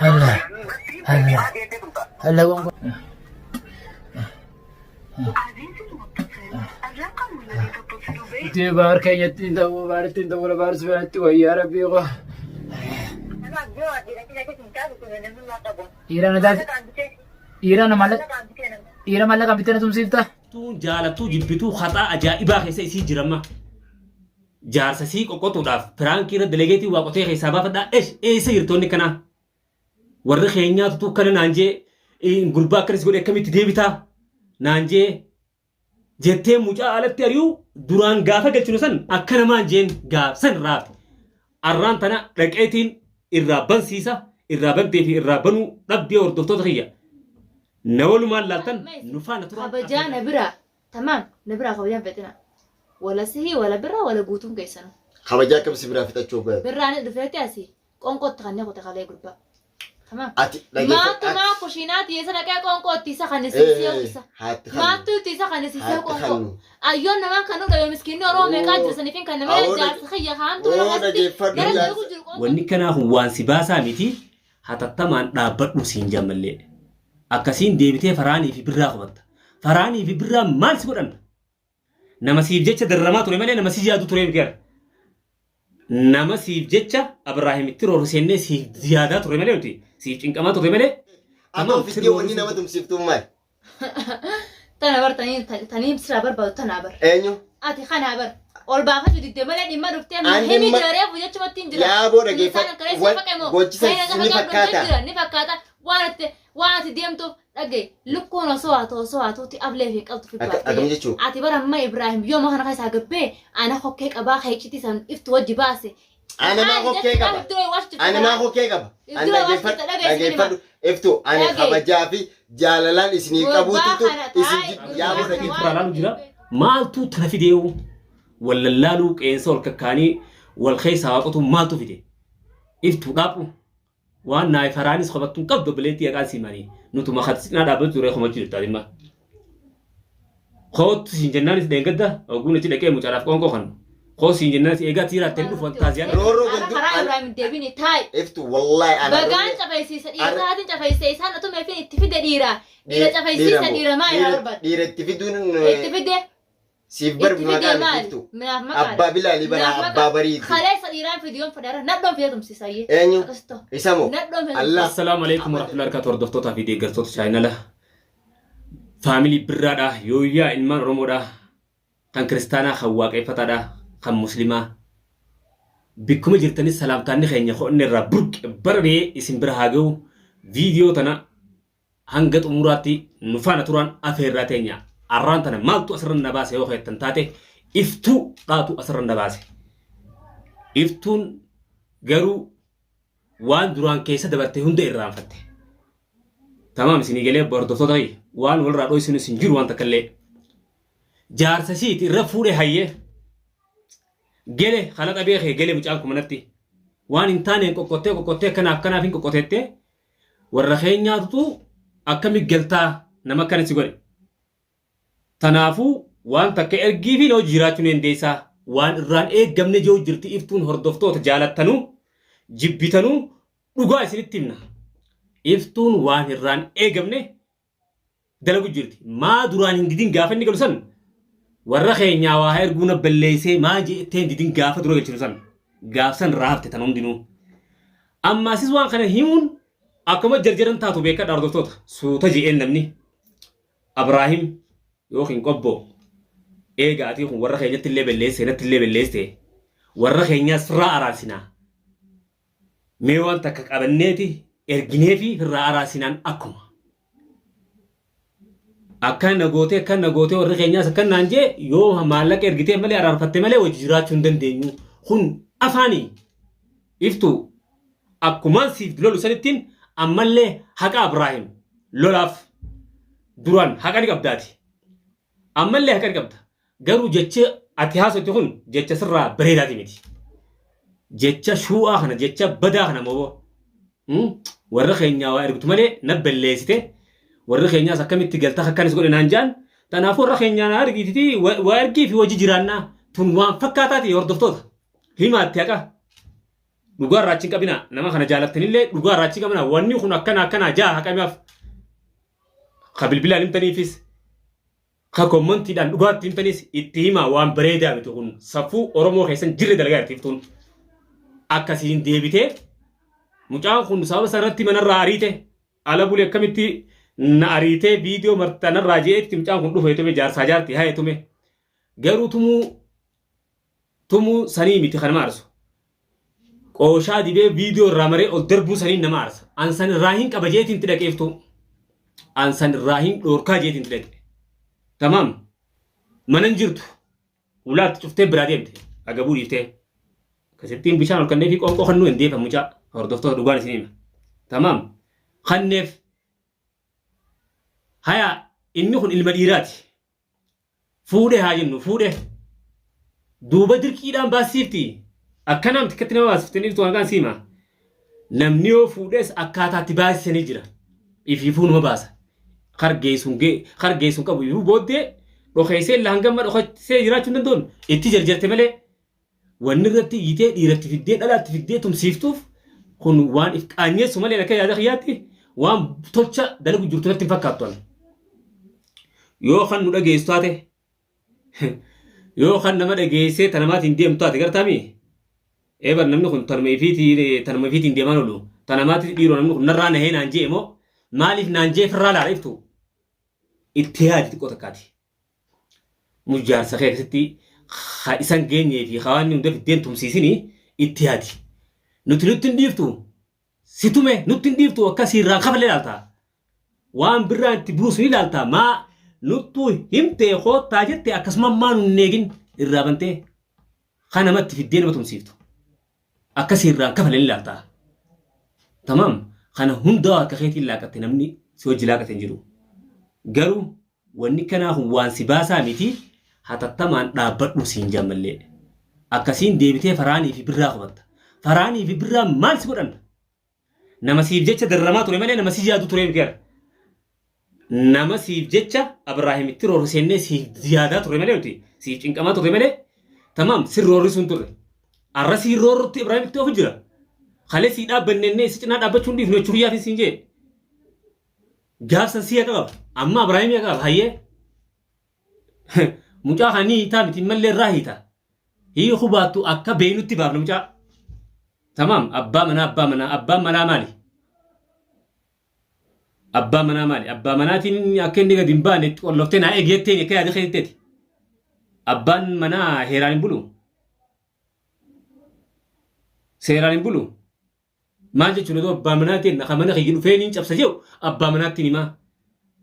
هلا هلا تبارك يتين دو بارتين دو ولا بارس بارت ويا ربي غو إيران دال إيران مالك كم بتنا تمسيفتا تو جالا تو جبتو خطأ أجائبا خيسا إسي جرما جارسا سي قوتو داف فرانكي رد دلغيتي واقوتي خيسابا فدا إيسا يرتوني كنا ورد خينيا تو كنا نانجي غلبا كريس قول إكامي تديبتا نانجي جتة مجال تريو دوران غافا قلتنو سن أكنا ما جين غاف سن راب أران تنا ركعتين الرابن سيسا الرابن بيفي الرابنو نبدي وردوتو تخيا نقول ما لاتن نفانا ترى خبجان نبرة تمام نبرة خبجان بيتنا ولا سهي ولا برا ولا بوتون كيسنا خبجان كم سبرا في تشوبه برا ندفعتي أسي كونكوت تغني كوت خليه قلبا تمام أتي ما كوشينات يسنا كي كونكوت تيسا خاني سيسيو تيسا ما تو تيسا خاني سيسيو كونكوت أيون نمان كانوا قبل مسكين نورو ميكا جلسني فين كان نمان جالس خيا خان تو wanni kana waan si baasaa miti hatattamaan dhaabbadhu siin jammallee akkasiin deebitee faraanii fi birraa qabatta faraanii fi birraa maal si godhan nama siif jecha darramaa ture malee nama si yaadu ture mikeera nama siif jecha Abrahaamitti roorseennee siif ziyaadaa ture malee nuti siif cinqamaa ture malee amma fiddee wanni nama tumsiftuu maal tana bar tanii sira barbaadu tana bar eenyu ati kana bar ol baafa jidde malee dhimma dhuftee himi daree fujjechu mattiin jira yaa booda geeffa gochisa ni fakkaata waan ati deemtuuf dhagee lukkuun osoo haatuuti ablee fi qabdu fi baatee ati bara amma Ibrahim yoo makana keessaa gabbee ana hokkee qabaa keeksiti san iftu wajji baase ana maa hokkee qaba dhageeffadhu iftu ani kabajaa fi jaalalaan isinii qabuutitu isin yaa booda geeffa jira maaltu tana fideewu wallalaaluu qeensa ol kakkaanii wal keessa waaqatu maaltu fide iftu dhaabu waan naay faraanis qabattu qabdo bileetti yaqaan simanii nutuma khatsina dhaabatu ture khomachuu jirta dhimma khoot siin jennaanis deengadda oguun itti dhaqee mucaadhaaf qoonqoo kan khoo siin jennaanis eegaa tiiraa ta'e dhufu fantaaziyaan rooroo gandu karaa Ibrahim deebini taay iftu wallahi ana bagaan cafaysiisa dhiiraatiin cafaysiisa isaan atuma ifin itti fide dhiira cafaysiisa dhiira maa yaa barbaad dhiira itti fiduun itti fide siif barbi maqaan iftu abbaa bilaali bara abbaa bariiti khaleessa dhiiraan fidiyoon fadara nadhoon fidatumsiisayye eenyu isamoo Allah assalamu alaykum wa rahmatullahi wa barakatuh hordoftoota fi deeggartoota chaayinala faamilii birraadha yooyyaa ilmaan oromoodha kan kiristaanaa kan waaqeffataadha kan muslimaa bikkuma jirtanis salaamtaanni keenya qo'anne irraa burqe barree isin bira haa ga'u viidiyoo tana hanga xumuraatti nu faana turaan afeerraa teenya arraan tana maaltu asirran na baase yoo heettan taate iftuu dhaatu asirran na baase iftuun garuu waan duraan keessa dabarte hunda irraanfatte tamaam isinii galee hordoftoota waan walirraa dho'isinu isin jiru waan takkallee jaarsa siiti irra fuudhe hayyee gele khalaqa beekee gele mucaan kumanatti waan hin taaneen qoqqottee kanaaf hin qoqqoteette warra keenyaatutu akkami galtaa nama akkanatti godhe tanaafuu waan takka ergii fi noo jiraachuu dandeessaa waan irraan eeggamne jiru jirti iftuun hordoftoota jaalattanuu jibbitanuu dhugaa isinitti himna iftuun waan irraan eegamne dalagu jirti maa duraan hin didin gaafa inni galu san warra keenyaa waa erguuna balleessee maa jettee didin gaafa dura galchitu san gaafsan raafte tan hundinuu ammaasis waan kana himuun akkuma jarjaran taatu beekadha hordoftoota suuta je'een namni Abrahaam yookiin qobbo eegaatii kun warra keenyatti illee balleesse natti illee balleesse warra keenyaas firraa araarsinaa mee waan takka qabanneeti erginee fi firraa araarsinaan akkuma akkan nagootee warra keenyaas akkan naan jee yoo maallaqa ergitee malee araarfatte malee wajji jiraachuu hin dandeenyu kun afaanii iftu akkumaan siif lolu sanittiin ammallee haqa Abrahaam lolaaf duraan haqa ni qabdaati ammallee haqa ni qabda garuu jecha ati haasotti kun jecha sirraa bareedaati miti jecha shuu'aa kana jecha badaa kana moo warra keenyaa waa ergitu malee na balleessite warra keenyaas akkamitti galtaa akkanis godhe naan jaan Tanaafuu warra keenyaan argititi waa ergii fi hojii jiraannaa tun waan fakkaataati hordoftoota. Himaatti haqa. Dhugaa irraachi qabina nama kana jaalattanillee dhugaa irraachi qabina wanni kun akkana jaa haqamiif. Ka bilbila himtaniifis ka kommantiidhaan dhugaatti himtanis itti hima waan bareedaa miti kun safuu Oromoo keessan jirre dalagaa irtiiftuun. Akkasiin deebitee mucaan kun sababa sanatti manarraa ariite ala bulee akkamitti na ariitee viidiyoo martanarraa jeetti mucaan kun dhufa etume jaarsaa jaarti haa etume garuu tumuu sanii miti kan nama arsu qooshaa dibee viidiyoo irraa maree ol darbuu sanii nama arsa ansan irraa hin qaba jeetiin tidhaqeeftu ansan irraa hin dhoorkaa jeetiin tidhaqe tamam manan jirtu ulaatti cuftee biraa deemte agabuu dhiiftee kasittiin bishaan ol kannee fi qoonqoo kan nu hin deefa mucaa hordoftoota dhugaan isin hima tamam kanneef haya inni kun ilma dhiiraati fuudhee haa jennu fuudhee duuba dirqiidhaan baasifti akkanamti akkatti nama baasifteen ibsu waan kaan siima namni yoo fuudhees akkaataatti baasisanii jira ifiifuu nama baasa hargeessuun qabu ifuu booddee dhokeessee lahangamma dhokeessee jiraachuu hin danda'uun itti jarjarte malee wanni irratti hiitee dhiiratti fiddee dhalaatti fiddee tumsiiftuuf kun waan if qaanyeessu malee akka yaada kiyyaatti waan tolcha dalagu jirtu natti hin fakkaattu yoo kan nu dhageessu taate yoo kan nama dhageessee tanamaatiin deemtu taate gartaami eebar namni kun tanuma ifiitiin deemaan oolu tanamaatiin dhiiroo namni kun narraa nahee naan jee immoo maaliif naan jee firraa laala iftu itti yaadi xiqqoo takkaati mujaarsa kee keessatti isan geenyee fi hawaanni hunda fiddeen tumsiisini itti yaadi nuti hin dhiiftu situme nuti hin dhiiftu akkasii irraa kafalee ilaalta waan birraan itti buusu ni ilaalta maa nuttu himtee hoottaa jette akkasuma maa nun eegin irraa bantee kan namatti fiddee nama tumsiiftu akkasii irraa kafalee ilaalta tamam kana hundaa akka keetiin laaqatte namni si hojii laaqate hin jiru garuu wanni kanaa waan si baasaa miti hatattamaan dhaabbadhu siin jammallee akkasiin deebitee faraanii fi birraa qabatta faraanii fi birraa maal si godhan nama siif jecha darramaa ture malee nama si yaadu ture mikeera nama siif jecha Abrahaamitti roorrisennee siif yaadaa ture malee nuti siif cinqamaa ture malee tamam si roorrisuun ture arra si roorrutti Abrahaamitti ofu jira kalee si dhaabbannee si cinaa dhaabbachuun dhiifnu jechuun yaafin siin jee gaafsan si qaba amma Abrahaamii qaba hayyee mucaa kanii hiitaa miti mallee irraa hiita hii hubaattu akka beenutti baafna mucaa tamam abbaan manaa maali abbaa manaatiin akka inni gadi hin baane qolloftee naa eegeetteen akka yaada keetteeti abbaan manaa heeraan hin bulu seeraan hin bulu maal jechuun otoo abbaan manaatiin akka mana kiyyi dhufee niin cabsa jehu abbaa manaattiin himaa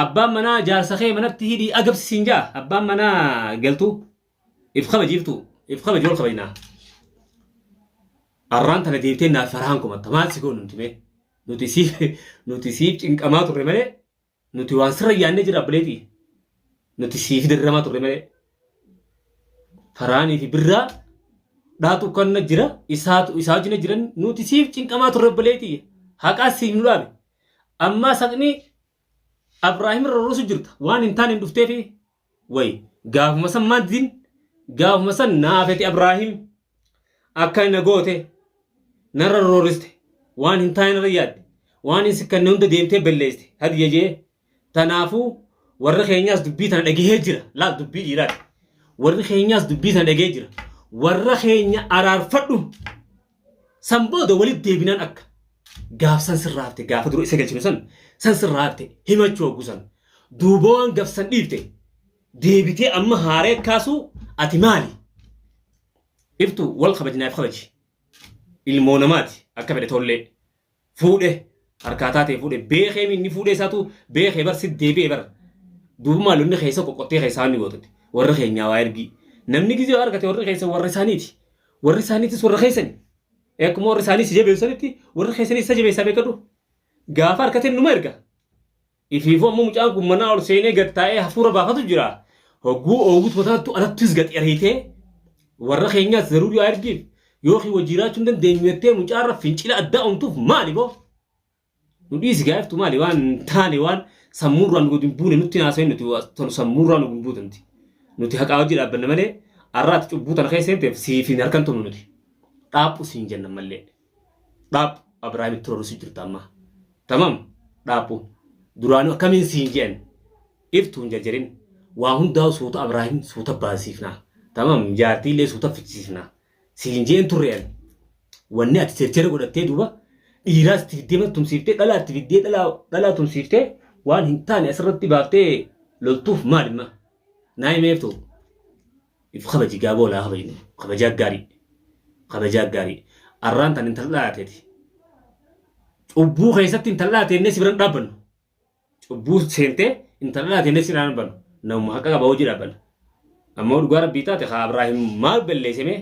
abbaan manaa jaarsa kee manatti hidhii agabsiisin jaa abbaan manaa galtuu if kabajiiftu if kabaji ol kabajnaa arraan tana deebitee naaf faraan kumatta maal si goonu nuti siif cinqamaa turre malee nuti waan sirra yaannee jira abboleetii nuti siif dirramaa turre malee faraanii fi birraa dhaatu kanna jira isaa wajjina jiran nuti siif cinqamaa turre abboleetii haqaa siif nu dhaabe ammaa saqni Abrahaam roorrisu jirta waan hin taane dhufteefi way gaafuma san maaddiin gaafuma san naafeti Abrahaam akka na goote narra roorriste waan hin taane narra yaadde waan hin sikkanne hunda deemtee balleeste hadi jee tanaafuu warra keenyaas dubbii tana dhagahee jira laal dubbii dhiiraadha warri keenyaas dubbii tana dhagahee jira warra keenya araarfadhu san booda walitti deebinaan akka gaafsan sirraafte gaafa dura isa galchinu san sirraafte himachuu hoggusan duuba waan gafsan dhiifte deebitee amma haaree kaasuu ati maali iftu wal kabajnaaf kabaji ilmoo namaati akka fedhe tollee fuudhe harkaataa ta'e fuudhe beekee inni fuudhee isaatu beekee bar sit deebi'ee bar duuba maalonni keessa qoqqottee keessaa inni gootutti warra keenyaa waa ergi namni gizee argate warra keessa warra isaaniitis warra keessani akkuma warra isaanii si jabeessanitti warra keessanii isa jabeessaa beekadhu gaafa harkateen numa erga ifiifuu ammoo mucaan kun manaa ol seenee gad taa'ee hafuura baafatu jira hogguu ooguutu mataattu alattis gad ariitee warra keenyaas zarurii waa ergiif yookiin wajjiraachuu hin dandeenyu jettee mucaarra fincila addaa omtuuf maali boo nu dhiisi gaaftu maali waan taane waan sammuurraan nu godin buune nutti naasa'in nuti tonu sammuurraan nu gumbuutanti nuti haqaa hojii dhaabbanna malee arraatti cubbuu tana keessa seenteef siifiin harkan tumnu nuti dhaaphu siin jenna mallee dhaaphu Abrahaamitti roorrisu jirta amma tamam dhaaphu duraanuu akkamiin siin jeen iftuun jarjarin waa hundaa'u suuta Abrahaam suuta baasiifnaa tamam jaartiillee suuta fichisiifnaa siin jeen turre'an wanni ati cercere godhattee duuba dhiiraas itti fiddee tumsiiftee dhalaa itti fiddee dhalaa tumsiiftee waan hin taane asirratti baaftee loltuuf maalimma naa himeeftu if kabaji gaaboo laa kabajne kabajaa gaarii arraan tan intala dhalateeti cubbuu keessatti intala dhalateennee si biran dhaabbannu cubbuu seentee intala dhalateennee si biran dhaabbannu namuma haqa qaba hojii dhaabbanna ammoo dhugaa rabbii taate haa Abrahaam maal balleessemee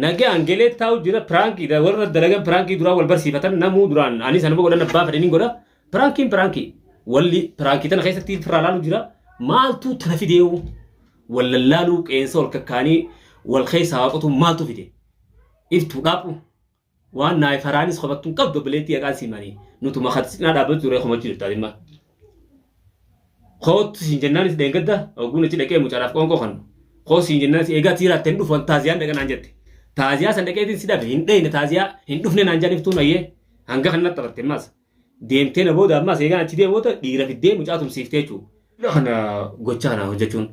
nagee angelee taa'u jira pirankii warra dalagan pirankii duraa wal barsiifatan namuu duraan ani sanuma godhan abbaa fedhanii godha pirankii walli pirankii tana keessatti firraa laalu jira maaltu tana fideewu wallallaaluu qeensa ol kakkaanii wal keessaa waaqatu maaltu fide iftuu dhaaphu waan naay faraanis qofattuun qabdu bileetti yaqaan siimanii nutuma khatisnaa dhaabbatu duree komachuu jirtaa dhimma kootu siin jennaanis dheengadda oguun achi dhaqee mucaadhaaf qoonqoo kan koo siin jennaanis eegaa tiiraatteen dhufan taaziyaan dhaqanaan jette taaziyaa san dhaqeetiin si dhabe hin dheeyne taaziyaa hin dhufne naan jaaniftuun ayyee hanga kanatti taphatte maas deemtee na booda ammaas eegaan achi deemoota dhiira fiddee mucaa tumsiiftee jechuudha kana gochaa kana hojjechuun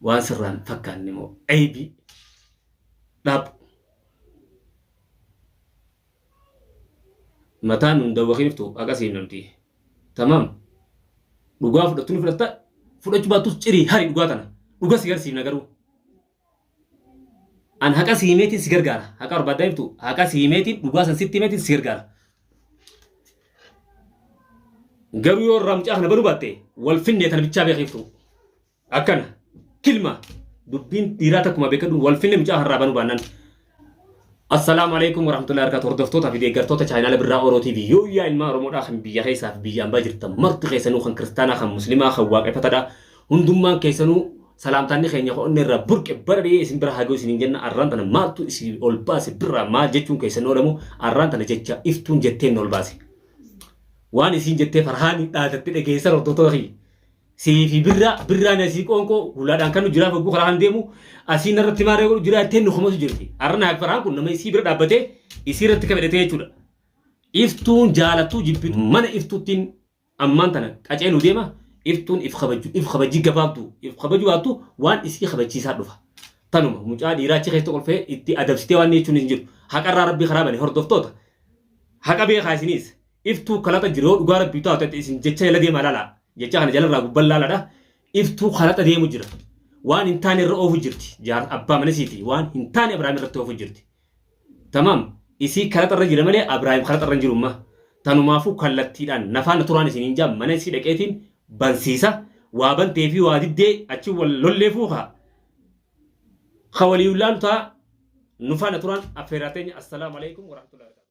waan sirraan fakkaanne moo aybii dhaabhu mataan nun dawwakiiniftu akkasiin namti tamam dhugaa fudhattu ni fudhatta fudhachuu baattus cirii hari dhugaa tana dhuga si garsiifna garuu an haqa siimeetiin si gargaara haqa barbaadaa iftu haqa siimeetiin dhugaa san sitti himeetiin si gargaara garuu yoo irraa mucaa kana banuu baatte wal finnee tana bichaa beekiftu akkana kilma dubbiin dhiiraa takkuma beekadhu wal finne mucaa harraa banuu baannaan السلام عليكم ورحمة الله وبركاته. هردفتوتا في ديجرتوتا شاينال برا أورو تي في يو يا إلما رمودا خم بيا خيسا بيا باجر تمرت خيسانو خن كريستانا خم مسلمة خواق فتدا هندوما كيسانو سلام تاني خينيا خو نرى برك بري اسم برا هاجو سنينجنا أرانتنا ما تو اسي أولباس برا ما جتون كيسانو رمو أرانتنا جتشا إفتون جتين أولباسي وان اسين جتة فرحاني تاتت كيسا رتوتوخي سيفي برا نسيك أنكو ولادان كانوا جرافة بو خلاص ديمو أسين نرتي ماري يقول جراتين نخمس جرتي أرنا أكبران كنا ما يسيبر دابته يصير تكبرته يجودا إفتون جالتو جبت من إفتوتين أمان تنا أجعله ديما إفتون إفخبجي جبابتو إفخبجي واتو وان إسكي خبجي سادوفا تنوما مجال إيراتي خيتو قل في إتي أدب ستوان نيجون نجيب هكذا ربي خرابني هردفتوتا هكذا بيه خايسينيس إفتو كلاتا جرو وقارب بيتاو تتسين جتشا يلا ديما لا jecha kana jala irraa gubballaa iftuu khalaxa deemu jira waan hin taane irra oofu jirti jaar abbaa manasiiti waan hin taane Abrahaam irratti oofu jirti tamam isii khalaxa irra jira malee Abrahaam khalaxa irra jiru amma tanumaafu kallattiidhaan nafaan turaan isiniin jaam mana isii dhaqeetiin bansiisa waa bantee fi waa diddee achi wal lolleefuu khawaliyullaan taa nufaan turaan affeerateenya assalaamu alaykum wa rahmatullahi